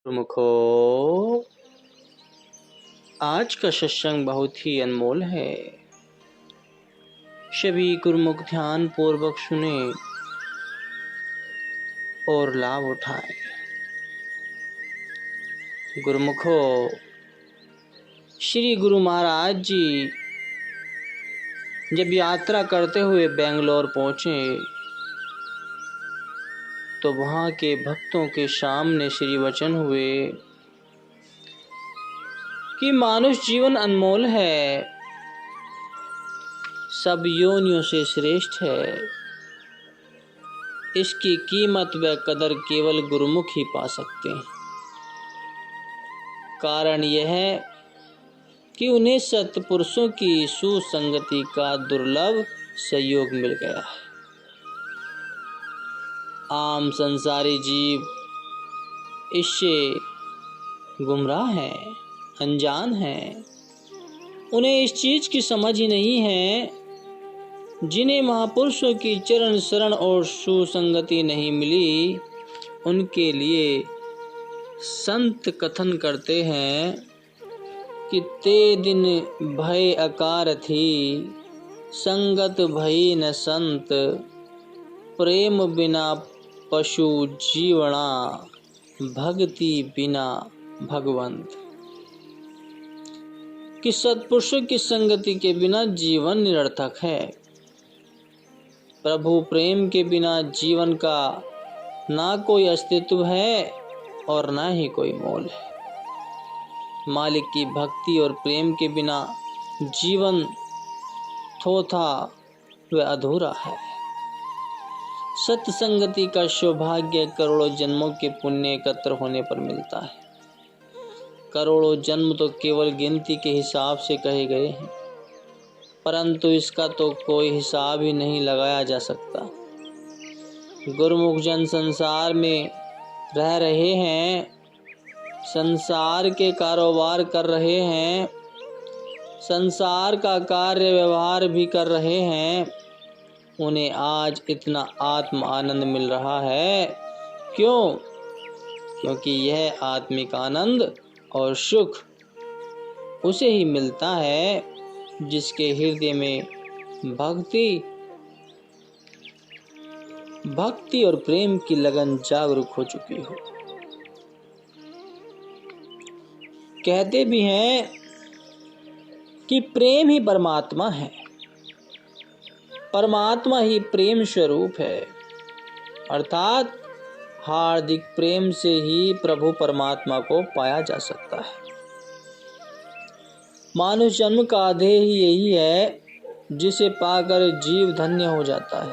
गुरुमुखो, आज का सत्संग बहुत ही अनमोल है। सभी गुरुमुख ध्यान पूर्वक सुने और लाभ उठाए। गुरुमुखो, श्री गुरु महाराज जी जब यात्रा करते हुए बेंगलोर पहुंचे तो वहां के भक्तों के सामने श्री वचन हुए कि मानुष जीवन अनमोल है, सब योनियों से श्रेष्ठ है। इसकी कीमत व कदर केवल गुरुमुख ही पा सकते हैं। कारण यह है कि उन्हें सत्पुरुषों की सुसंगति का दुर्लभ सहयोग मिल गया है। आम संसारी जीव इससे गुमराह हैं, अनजान हैं। उन्हें इस चीज की समझ ही नहीं है। जिन्हें महापुरुषों की चरण शरण और सुसंगति नहीं मिली, उनके लिए संत कथन करते हैं कि ते दिन भय अकार थी, संगत भई न संत, प्रेम बिना पशु जीवना, भक्ति बिना भगवंत। कि सत्पुरुषों की संगति के बिना जीवन निरर्थक है। प्रभु प्रेम के बिना जीवन का ना कोई अस्तित्व है और ना ही कोई मोल है। मालिक की भक्ति और प्रेम के बिना जीवन थोथा व अधूरा है। सत्संगति का सौभाग्य करोड़ों जन्मों के पुण्य एकत्र होने पर मिलता है। करोड़ों जन्म तो केवल गिनती के हिसाब से कहे गए हैं, परंतु इसका तो कोई हिसाब ही नहीं लगाया जा सकता। गुरुमुख जन संसार में रह रहे हैं, संसार के कारोबार कर रहे हैं, संसार का कार्य व्यवहार भी कर रहे हैं। उन्हें आज इतना आत्म आनंद मिल रहा है। क्यों? क्योंकि यह आत्मिक आनंद और सुख उसे ही मिलता है जिसके हृदय में भक्ति और प्रेम की लगन जागरूक हो चुकी हो। कहते भी हैं कि प्रेम ही परमात्मा है, परमात्मा ही प्रेम स्वरूप है। अर्थात हार्दिक प्रेम से ही प्रभु परमात्मा को पाया जा सकता है। मानुष जन्म का ध्येय ही यही है, जिसे पाकर जीव धन्य हो जाता है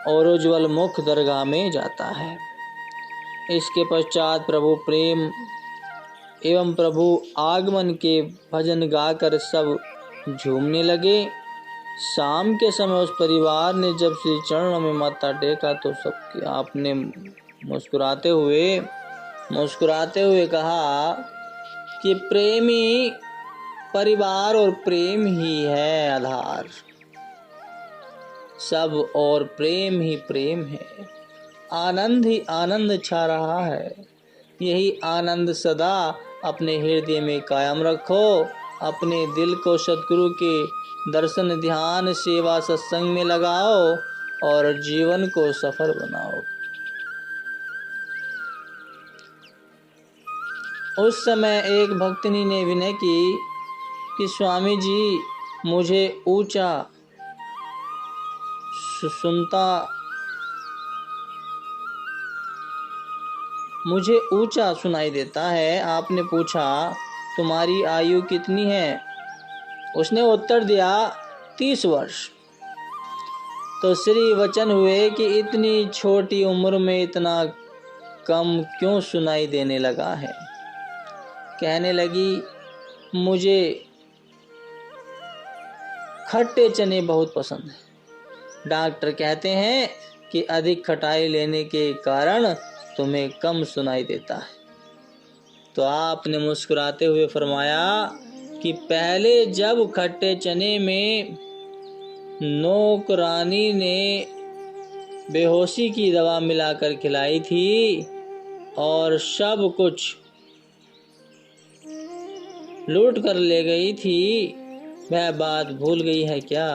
और उज्ज्वल मुख दरगाह में जाता है। इसके पश्चात प्रभु प्रेम एवं प्रभु आगमन के भजन गाकर सब झूमने लगे। शाम के समय उस परिवार ने जब श्री चरणों में माथा टेका तो सबके आपने मुस्कुराते हुए कहा कि प्रेमी परिवार और प्रेम ही है आधार, सब और प्रेम ही प्रेम है। आनंद ही आनंद छा रहा है। यही आनंद सदा अपने हृदय में कायम रखो। अपने दिल को सद्गुरु के दर्शन ध्यान सेवा सत्संग में लगाओ और जीवन को सफल बनाओ। उस समय एक भक्तनी ने विनय की कि स्वामी जी, मुझे ऊंचा सुनाई देता है। आपने पूछा, तुम्हारी आयु कितनी है? उसने उत्तर दिया, 30 वर्ष। तो श्री वचन हुए कि इतनी छोटी उम्र में इतना कम क्यों सुनाई देने लगा है? कहने लगी, मुझे खट्टे चने बहुत पसंद है। डॉक्टर कहते हैं कि अधिक खटाई लेने के कारण तुम्हें कम सुनाई देता है। तो आपने मुस्कुराते हुए फरमाया कि पहले जब खट्टे चने में नौकरानी ने बेहोशी की दवा मिलाकर खिलाई थी और सब कुछ लूट कर ले गई थी, वह बात भूल गई है क्या?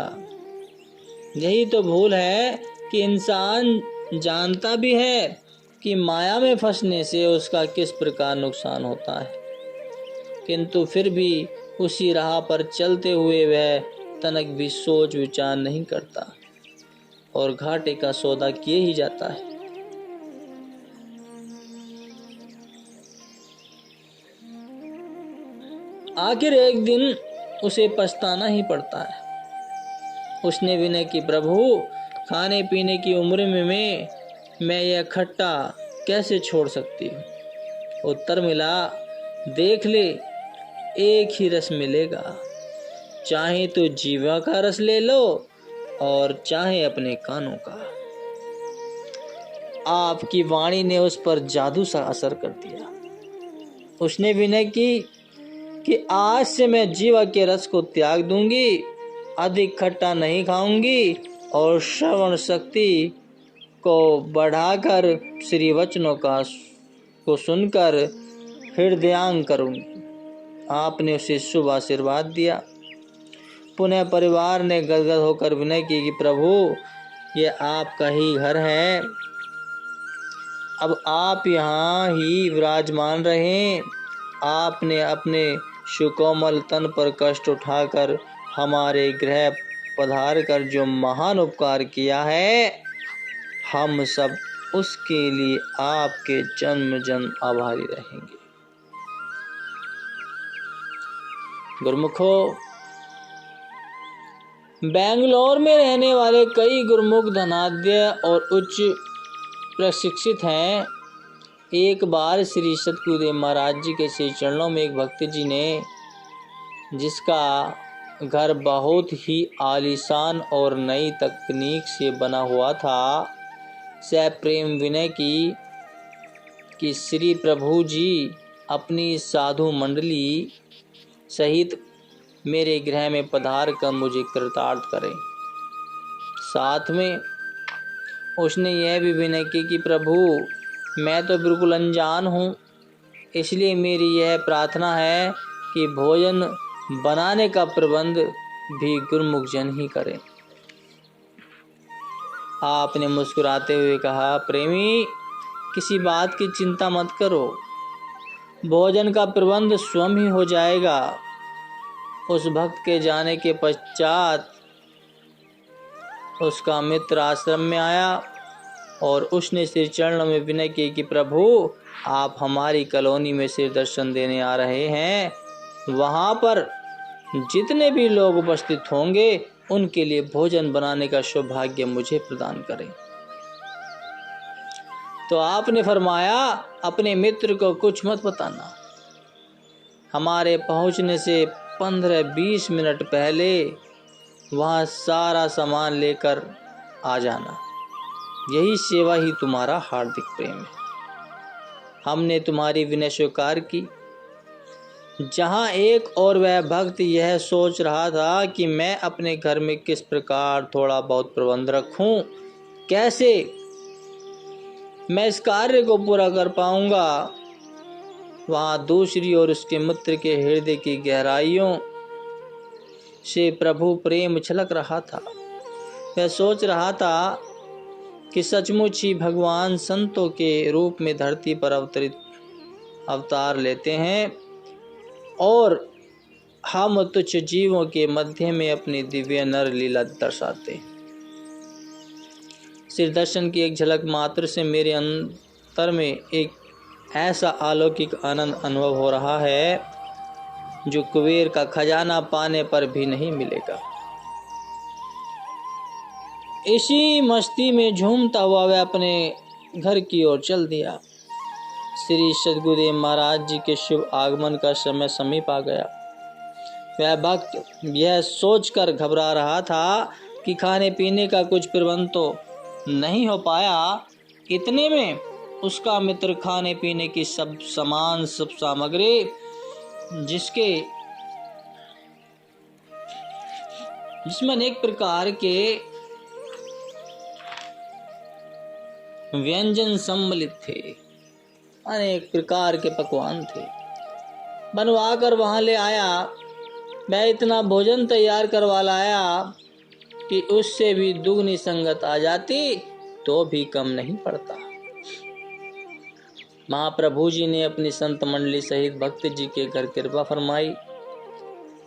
यही तो भूल है कि इंसान जानता भी है कि माया में फंसने से उसका किस प्रकार नुकसान होता है, किंतु फिर भी उसी राह पर चलते हुए वह तनक भी सोच विचार नहीं करता और घाटे का सौदा किए ही जाता है। आखिर एक दिन उसे पछताना ही पड़ता है। उसने विनय की, प्रभु खाने पीने की उम्र में मैं यह खट्टा कैसे छोड़ सकती हूँ? उत्तर मिला, देख ले, एक ही रस मिलेगा, चाहे तो जीवा का रस ले लो और चाहे अपने कानों का। आपकी वाणी ने उस पर जादू सा असर कर दिया। उसने विनय की कि आज से मैं जीवा के रस को त्याग दूंगी, अधिक खट्टा नहीं खाऊंगी और श्रवण शक्ति को बढ़ाकर श्री वचनों को सुनकर हृदयांग करूंगी। आपने उसे शुभ आशीर्वाद दिया। पुनः परिवार ने गदगद होकर विनय की कि प्रभु ये आपका ही घर है, अब आप यहाँ ही विराजमान रहें। आपने अपने सुकोमल तन पर कष्ट उठाकर हमारे गृह पधार कर जो महान उपकार किया है, हम सब उसके लिए आपके जन्म जन्म आभारी रहेंगे। गुरुमुखो, बेंगलोर में रहने वाले कई गुरुमुख धनाढ्य और उच्च प्रशिक्षित हैं। एक बार श्री सतगुरुदेव महाराज जी के श्री चरणों में एक भक्त जी ने, जिसका घर बहुत ही आलीशान और नई तकनीक से बना हुआ था, से प्रेम विनय की कि श्री प्रभु जी अपनी साधु मंडली सहित मेरे गृह में पधार कर मुझे कृतार्थ करें। साथ में उसने यह भी विनय की कि प्रभु मैं तो बिल्कुल अनजान हूँ, इसलिए मेरी यह प्रार्थना है कि भोजन बनाने का प्रबंध भी गुरुमुख जन ही करें। आपने मुस्कुराते हुए कहा, प्रेमी किसी बात की चिंता मत करो, भोजन का प्रबंध स्वयं ही हो जाएगा। उस भक्त के जाने के पश्चात उसका मित्र आश्रम में आया और उसने श्री चरणों में विनय की कि प्रभु आप हमारी कॉलोनी में सिर दर्शन देने आ रहे हैं, वहाँ पर जितने भी लोग उपस्थित होंगे उनके लिए भोजन बनाने का सौभाग्य मुझे प्रदान करें। तो आपने फरमाया, अपने मित्र को कुछ मत बताना, हमारे पहुँचने से 15-20 मिनट पहले वहाँ सारा सामान लेकर आ जाना। यही सेवा ही तुम्हारा हार्दिक प्रेम है। हमने तुम्हारी विनय स्वीकार की। जहाँ एक और वह भक्त यह सोच रहा था कि मैं अपने घर में किस प्रकार थोड़ा बहुत प्रबंध रखूं, कैसे मैं इस कार्य को पूरा कर पाऊंगा, वहाँ दूसरी ओर उसके मित्र के हृदय की गहराइयों से प्रभु प्रेम छलक रहा था। वह सोच रहा था कि सचमुच ही भगवान संतों के रूप में धरती पर अवतार लेते हैं और हम तुच्छ जीवों के मध्य में अपनी दिव्य नर लीला दर्शाते हैं। सिर दर्शन की एक झलक मात्र से मेरे अंतर में एक ऐसा अलौकिक आनंद अनुभव हो रहा है जो कुबेर का खजाना पाने पर भी नहीं मिलेगा। इसी मस्ती में झूमता हुआ वह अपने घर की ओर चल दिया। श्री सद्गुरुदेव महाराज जी के शुभ आगमन का समय समीप आ गया। वह भक्त यह सोचकर घबरा रहा था कि खाने पीने का कुछ प्रबंध तो नहीं हो पाया। इतने में उसका मित्र खाने पीने की सब सामग्री जिसमें अनेक प्रकार के व्यंजन सम्मिलित थे, अनेक प्रकार के पकवान थे, बनवा कर वहाँ ले आया। मैं इतना भोजन तैयार करवा लाया कि उससे भी दुगनी संगत आ जाती तो भी कम नहीं पड़ता। महाप्रभु जी ने अपनी संत मंडली सहित भक्त जी के घर कृपा फरमाई।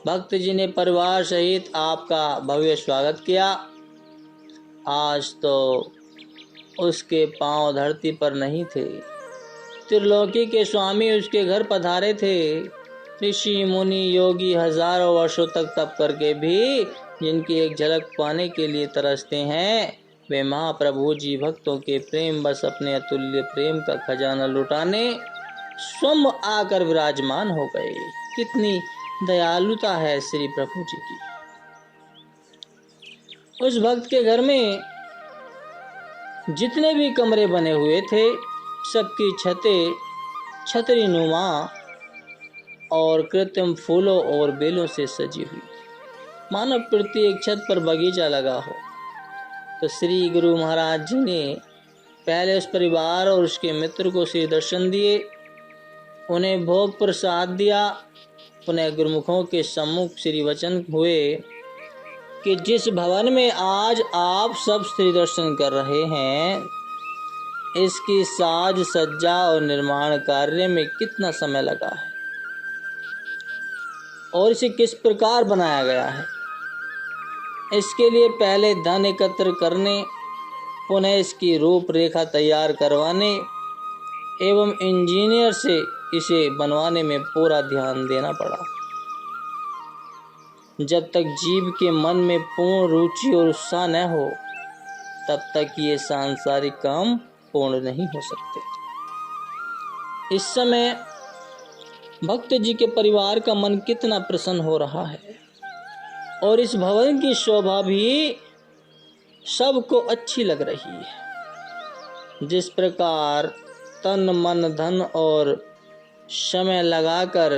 भक्त जी ने परिवार सहित आपका भव्य स्वागत किया। आज तो उसके पांव धरती पर नहीं थे। त्रिलोकी के स्वामी उसके घर पधारे थे। ऋषि मुनि योगी हजारों वर्षों तक तप करके भी जिनकी एक झलक पाने के लिए तरसते हैं, वे महाप्रभु जी भक्तों के प्रेम बस अपने अतुल्य प्रेम का खजाना लुटाने स्वयं आकर विराजमान हो गए। कितनी दयालुता है श्री प्रभु जी की। उस भक्त के घर में जितने भी कमरे बने हुए थे, सबकी छतें छतरी नुमा और कृत्रिम फूलों और बेलों से सजी हुई, मानो प्रत्येक छत पर बगीचा लगा हो। तो श्री गुरु महाराज जी ने पहले उस परिवार और उसके मित्र को श्री दर्शन दिए, उन्हें भोग प्रसाद दिया। पुनः गुरुमुखों के सम्मुख श्री वचन हुए कि जिस भवन में आज आप सब श्री दर्शन कर रहे हैं, इसकी साज सज्जा और निर्माण कार्य में कितना समय लगा है और इसे किस प्रकार बनाया गया है। इसके लिए पहले धन एकत्र करने, पुनः इसकी रूपरेखा तैयार करवाने एवं इंजीनियर से इसे बनवाने में पूरा ध्यान देना पड़ा। जब तक जीव के मन में पूर्ण रुचि और उत्साह न हो, तब तक ये सांसारिक काम पूर्ण नहीं हो सकते। इस समय भक्त जी के परिवार का मन कितना प्रसन्न हो रहा है और इस भवन की शोभा भी सबको अच्छी लग रही है। जिस प्रकार तन मन धन और समय लगाकर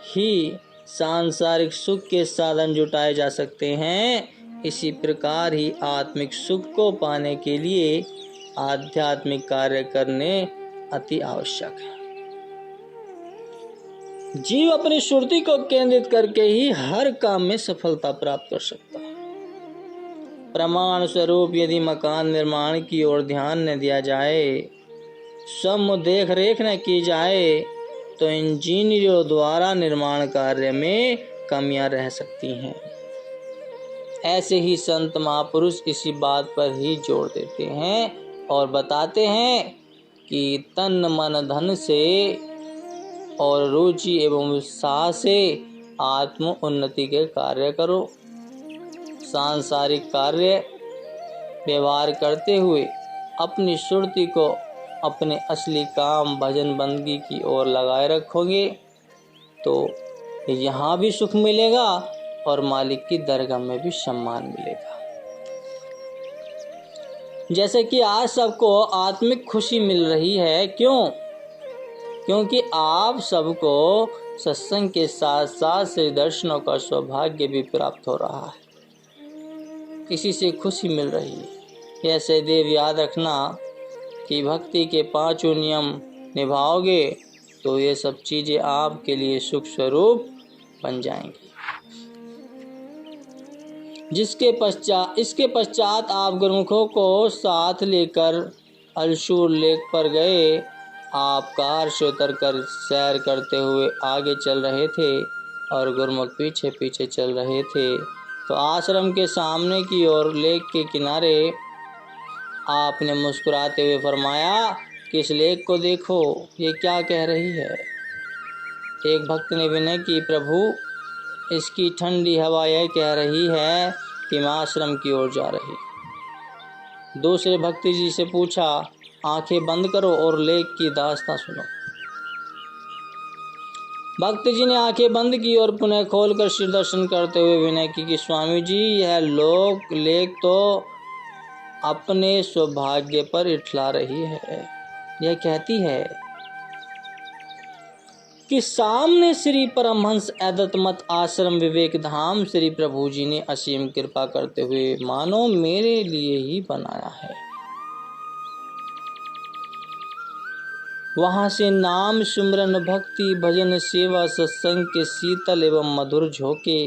ही सांसारिक सुख के साधन जुटाए जा सकते हैं, इसी प्रकार ही आत्मिक सुख को पाने के लिए आध्यात्मिक कार्य करने अति आवश्यक है। जीव अपनी सुरति को केंद्रित करके ही हर काम में सफलता प्राप्त कर सकता है। प्रमाण स्वरूप यदि मकान निर्माण की ओर ध्यान न दिया जाए, सम देख रेख न की जाए, तो इंजीनियरों द्वारा निर्माण कार्य में कमियां रह सकती हैं। ऐसे ही संत महापुरुष इसी बात पर ही जोर देते हैं और बताते हैं कि तन मन धन से और रुचि एवं उत्साह से आत्म उन्नति के कार्य करो। सांसारिक कार्य व्यवहार करते हुए अपनी सुरति को अपने असली काम भजन बंदगी की ओर लगाए रखोगे तो यहाँ भी सुख मिलेगा और मालिक की दरगाह में भी सम्मान मिलेगा। जैसे कि आज सबको आत्मिक खुशी मिल रही है, क्यों? क्योंकि आप सबको सत्संग के साथ साथ श्री दर्शनों का सौभाग्य भी प्राप्त हो रहा है। किसी से खुशी मिल रही है। यह सदैव याद रखना कि भक्ति के पांचों नियम निभाओगे तो ये सब चीजें आपके लिए सुख स्वरूप बन जाएंगी। इसके पश्चात आप गुरुमुखों को साथ लेकर अलसूर लेक पर गए। आप कार से उतर कर सैर करते हुए आगे चल रहे थे और गुरुमुख पीछे पीछे चल रहे थे। तो आश्रम के सामने की ओर लेक के किनारे आपने मुस्कुराते हुए फरमाया कि इस लेक को देखो, ये क्या कह रही है। एक भक्त ने विनय की, प्रभु इसकी ठंडी हवा यह कह रही है कि मैं आश्रम की ओर जा रही। दूसरे भक्त जी से पूछा, आंखें बंद करो और लेक की दास्तां सुनो। भक्त जी ने आंखें बंद की और पुनः खोलकर श्री दर्शन करते हुए विनय की कि स्वामी जी, यह लेक तो अपने सौभाग्य पर इठला रही है। यह कहती है कि सामने श्री परमहंस अद्वैत मत आश्रम विवेक धाम श्री प्रभु जी ने असीम कृपा करते हुए मानो मेरे लिए ही बनाया है। वहाँ से नाम सुमरन भक्ति भजन सेवा सत्संग के शीतल एवं मधुर झोंके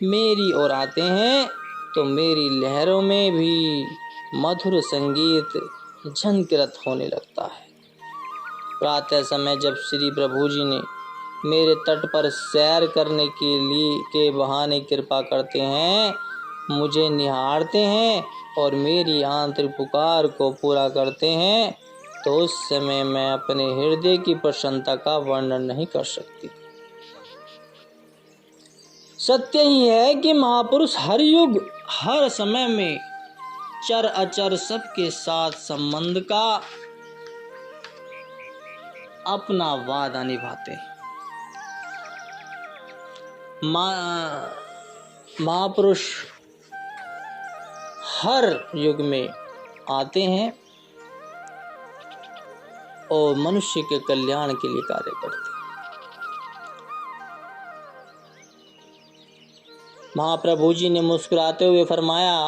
मेरी ओर आते हैं, तो मेरी लहरों में भी मधुर संगीत झंकृत होने लगता है। प्रातः समय जब श्री प्रभु जी ने मेरे तट पर सैर करने के बहाने कृपा करते हैं, मुझे निहारते हैं और मेरी आंतरिक पुकार को पूरा करते हैं, तो उस समय मैं अपने हृदय की प्रसन्नता का वर्णन नहीं कर सकती। सत्य ही है कि महापुरुष हर युग हर समय में चर अचर सबके साथ संबंध का अपना वादा निभाते हैं। महापुरुष हर युग में आते हैं और मनुष्य के कल्याण के लिए कार्य करते हैं। महाप्रभु जी ने मुस्कुराते हुए फरमाया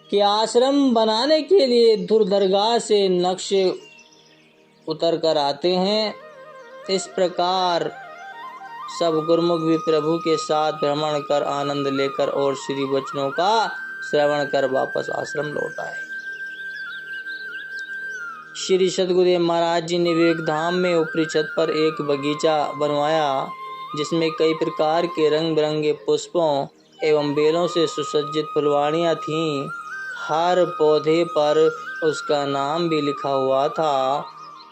कि आश्रम बनाने के लिए दूर दरगाह से नक्शे उतर कर आते हैं। इस प्रकार सब गुरुमुख भी प्रभु के साथ भ्रमण कर आनंद लेकर और श्री वचनों का श्रवण कर वापस आश्रम लौट आए। श्री सद्गुरुदेव महाराज जी ने विवेक धाम में ऊपरी छत पर एक बगीचा बनवाया, जिसमें कई प्रकार के रंग बिरंगे पुष्पों एवं बेलों से सुसज्जित फुलवाड़ियाँ थीं। हर पौधे पर उसका नाम भी लिखा हुआ था।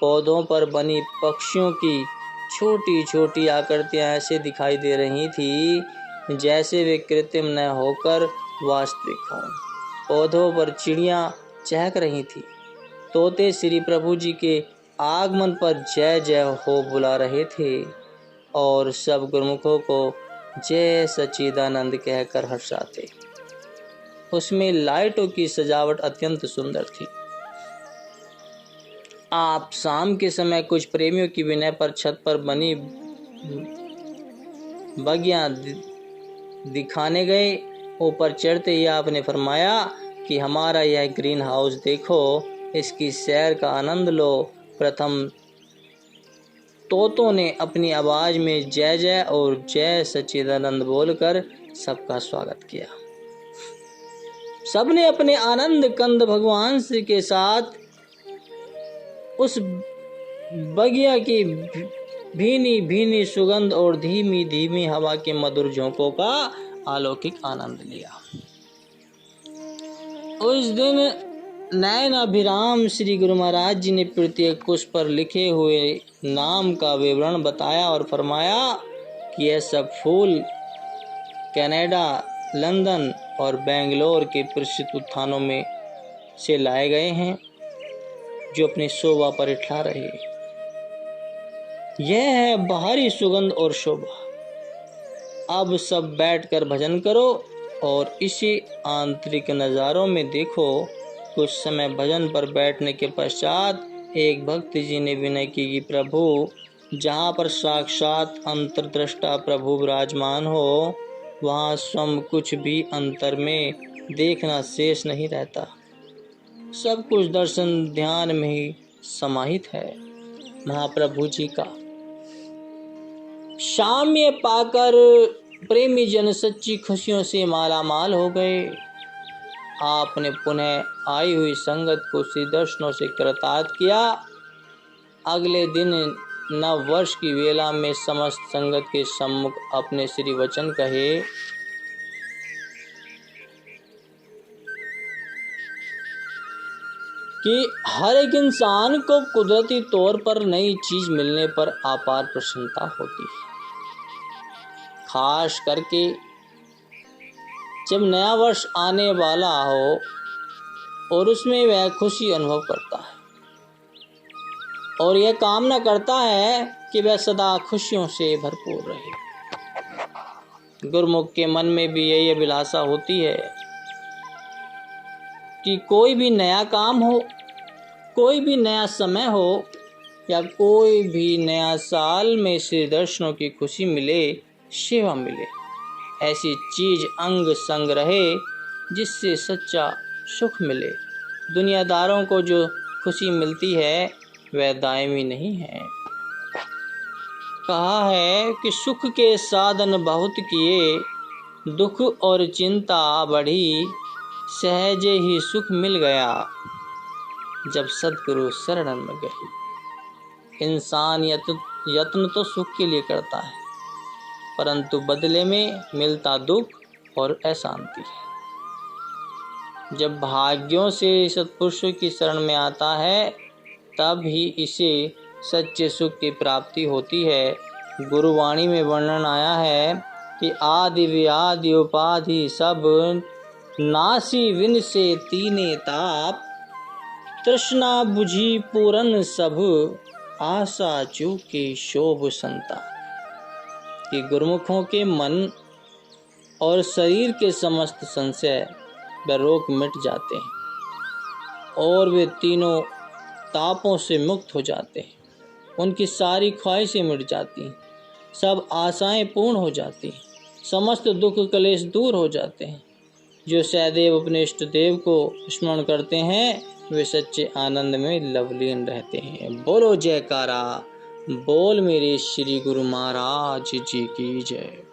पौधों पर बनी पक्षियों की छोटी छोटी आकृतियाँ ऐसे दिखाई दे रही थी जैसे वे कृत्रिम न होकर वास्तविक हों। पौधों पर चिड़ियाँ चहक रही थी। तोते श्री प्रभु जी के आगमन पर जय जय हो बुला रहे थे और सब गुरुमुखों को जय सच्चिदानंद कहकर हर्षाते। उसमें लाइटों की सजावट अत्यंत सुंदर थी। आप शाम के समय कुछ प्रेमियों की विनय पर छत पर बनी बगियां दिखाने गए। ऊपर चढ़ते ही आपने फरमाया कि हमारा यह ग्रीन हाउस देखो, इसकी सैर का आनंद लो। प्रथम तोतों ने अपनी आवाज में जय जय और जय सच्चिदानंद बोलकर सबका स्वागत किया। सबने अपने आनंद कंद भगवान श्री के साथ उस बगिया की भीनी भीनी सुगंध और धीमी धीमी हवा के मधुर झोंकों का अलौकिक आनंद लिया। उस दिन नयन अभिराम श्री गुरु महाराज जी ने प्रत्येक पुष्प पर लिखे हुए नाम का विवरण बताया और फरमाया कि यह सब फूल कनाडा, लंदन और बेंगलोर के प्रसिद्ध उद्यानों में से लाए गए हैं, जो अपनी शोभा पर इठला रहे। यह है बाहरी सुगंध और शोभा। अब सब बैठकर भजन करो और इसी आंतरिक नज़ारों में देखो। कुछ समय भजन पर बैठने के पश्चात एक भक्त जी ने विनय की कि प्रभु, जहाँ पर साक्षात अंतर्दृष्टा प्रभु विराजमान हो, वहाँ स्वयं कुछ भी अंतर में देखना शेष नहीं रहता। सब कुछ दर्शन ध्यान में ही समाहित है। महाप्रभु जी का साम्य पाकर प्रेमी जन सच्ची खुशियों से माला माल हो गए। आपने पुनः आई हुई संगत को श्री दर्शनों से कृतार्थ किया। अगले दिन नव वर्ष की वेला में समस्त संगत के सम्मुख अपने श्री वचन कहे। कि हर एक इंसान को कुदरती तौर पर नई चीज मिलने पर अपार प्रसन्नता होती है। खास करके जब नया वर्ष आने वाला हो और उसमें वह खुशी अनुभव करता है और यह कामना करता है कि वह सदा खुशियों से भरपूर रहे। गुरुमुख के मन में भी यही अभिलाषा होती है कि कोई भी नया काम हो, कोई भी नया समय हो या कोई भी नया साल में श्री दर्शनों की खुशी मिले, सेवा मिले। ऐसी चीज अंग संग रहे जिससे सच्चा सुख मिले। दुनियादारों को जो खुशी मिलती है वह दायमी नहीं है। कहा है कि सुख के साधन बहुत किए, दुख और चिंता बढ़ी, सहजे ही सुख मिल गया, जब सद्गुरु शरण में गई। इंसान यत्न तो सुख के लिए करता है, परंतु बदले में मिलता दुख और अशांति है। जब भाग्यों से सत्पुरुषों की शरण में आता है, तब ही इसे सच्चे सुख की प्राप्ति होती है। गुरुवाणी में वर्णन आया है कि आदि व्याधि उपाधि सब नासी विन से तीने ताप, तृष्णा बुझी पूरन सब, आशा चूके शोभ संताप। कि गुरुमुखों के मन और शरीर के समस्त संशय व रोग मिट जाते हैं और वे तीनों तापों से मुक्त हो जाते हैं। उनकी सारी ख्वाहिशें मिट जाती हैं, सब आशाएं पूर्ण हो जाती हैं, समस्त दुख कलेश दूर हो जाते हैं। जो सदैव अपने इष्ट देव को स्मरण करते हैं, वे सच्चे आनंद में लवलीन रहते हैं। बोलो जयकारा, बोल मेरे श्री गुरु महाराज जी की जय।